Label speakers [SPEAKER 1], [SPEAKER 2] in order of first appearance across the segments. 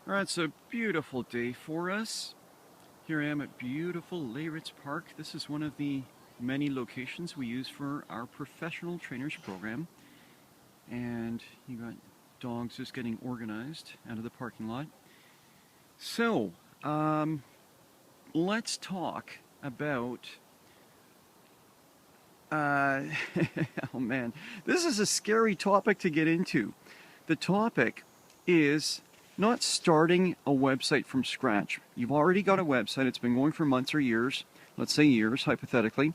[SPEAKER 1] Alright, it's a beautiful day for us. Here I am at beautiful Leyritz Park. This is one of the many locations we use for our professional trainers program. And you got dogs just getting organized out of the parking lot. So, let's talk about oh man, this is a scary topic to get into. The topic is not starting a website from scratch. You've already got a website, it's been going for months or years, let's say years, hypothetically,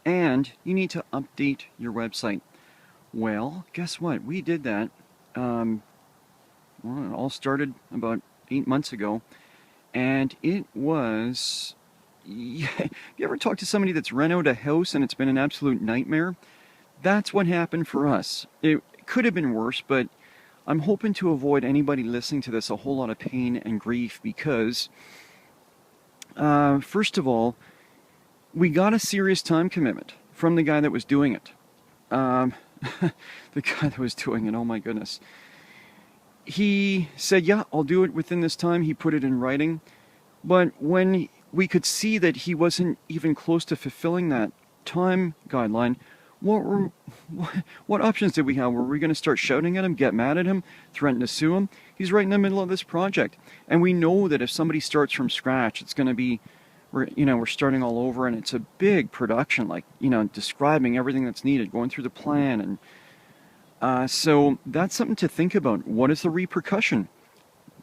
[SPEAKER 1] and you need to update your website. Well, guess what? We did that. Well, it all started about 8 months ago, and it was... You ever talk to somebody that's rent out a house and it's been an absolute nightmare? That's what happened for us. It could have been worse, but I'm hoping to avoid anybody listening to this a whole lot of pain and grief because, first of all, we got a serious time commitment from the guy that was doing it. The guy that was doing it, oh my goodness. He said, yeah, I'll do it within this time. He put it in writing. But when we could see that he wasn't even close to fulfilling that time guideline, what options did we have? Were we going to start shouting at him, get mad at him, threaten to sue him? He's right in the middle of this project. And we know that if somebody starts from scratch, it's going to be, we're starting all over, and it's a big production, like, describing everything that's needed, going through the plan. And so that's something to think about. What is the repercussion?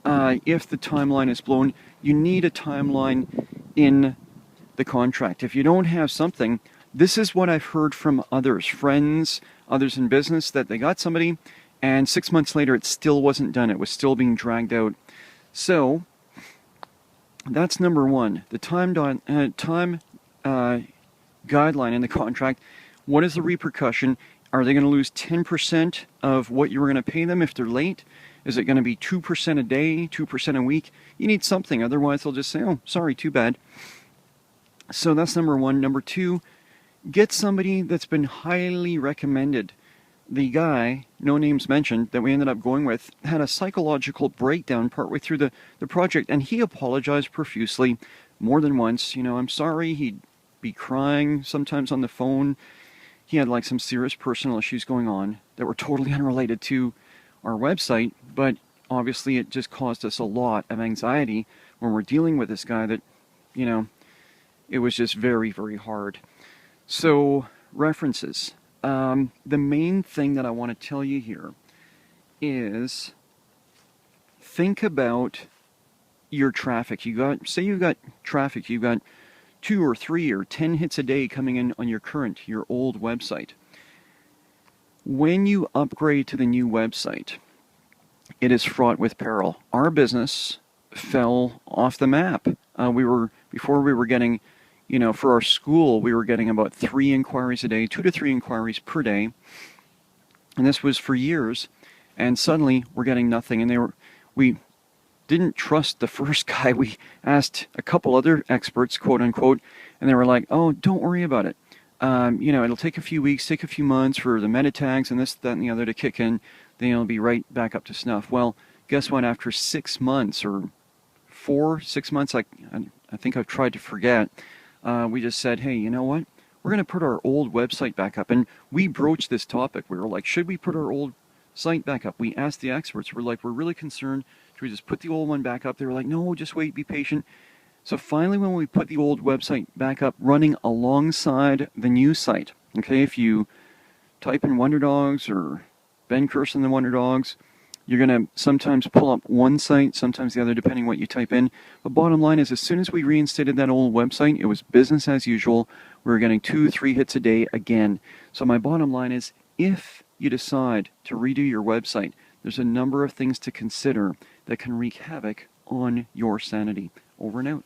[SPEAKER 1] If the timeline is blown, you need a timeline in the contract. If you don't have something, this is what I've heard from others, friends, others in business, that they got somebody and 6 months later it still wasn't done. It was still being dragged out. So that's number one. The time guideline in the contract. What is the repercussion? Are they going to lose 10% of what you were going to pay them if they're late? Is it going to be 2% a day, 2% a week? You need something, otherwise they'll just say, oh, sorry, too bad. So that's number one. Number two, get somebody that's been highly recommended. The guy, no names mentioned, that we ended up going with, had a psychological breakdown partway through the project, and he apologized profusely more than once. I'm sorry. He'd be crying sometimes on the phone. He had like some serious personal issues going on that were totally unrelated to our website, but obviously it just caused us a lot of anxiety when we're dealing with this guy that, it was just very, very hard. So, references. The main thing that I want to tell you here is think about your traffic. Say you got traffic, you got 2 or 3 or 10 hits a day coming in on your old website. When you upgrade to the new website, it is fraught with peril. Our business fell off the map. Before we were getting, for our school, we were getting about 3 inquiries a day, 2 to 3 inquiries per day. And this was for years. And suddenly we're getting nothing. And we didn't trust the first guy. We asked a couple other experts, quote unquote, and they were like, oh, don't worry about it. It'll take a few weeks, take a few months for the meta tags and this, that, and the other to kick in. Then it'll be right back up to snuff. Well, guess what? After 6 months or 6 months, I think I've tried to forget, we just said, hey, you know what? We're going to put our old website back up. And we broached this topic. We were like, should we put our old site back up? We asked the experts. We're like, we're really concerned. Should we just put the old one back up? They were like, no, just wait, be patient. So finally, when we put the old website back up running alongside the new site, okay, if you type in Wonderdogs or Ben Kirsten the Wonderdogs, you're going to sometimes pull up one site, sometimes the other, depending what you type in. The bottom line is, as soon as we reinstated that old website, it was business as usual. We were getting 2, 3 hits a day again. So my bottom line is, if you decide to redo your website, there's a number of things to consider that can wreak havoc on your sanity. Over and out.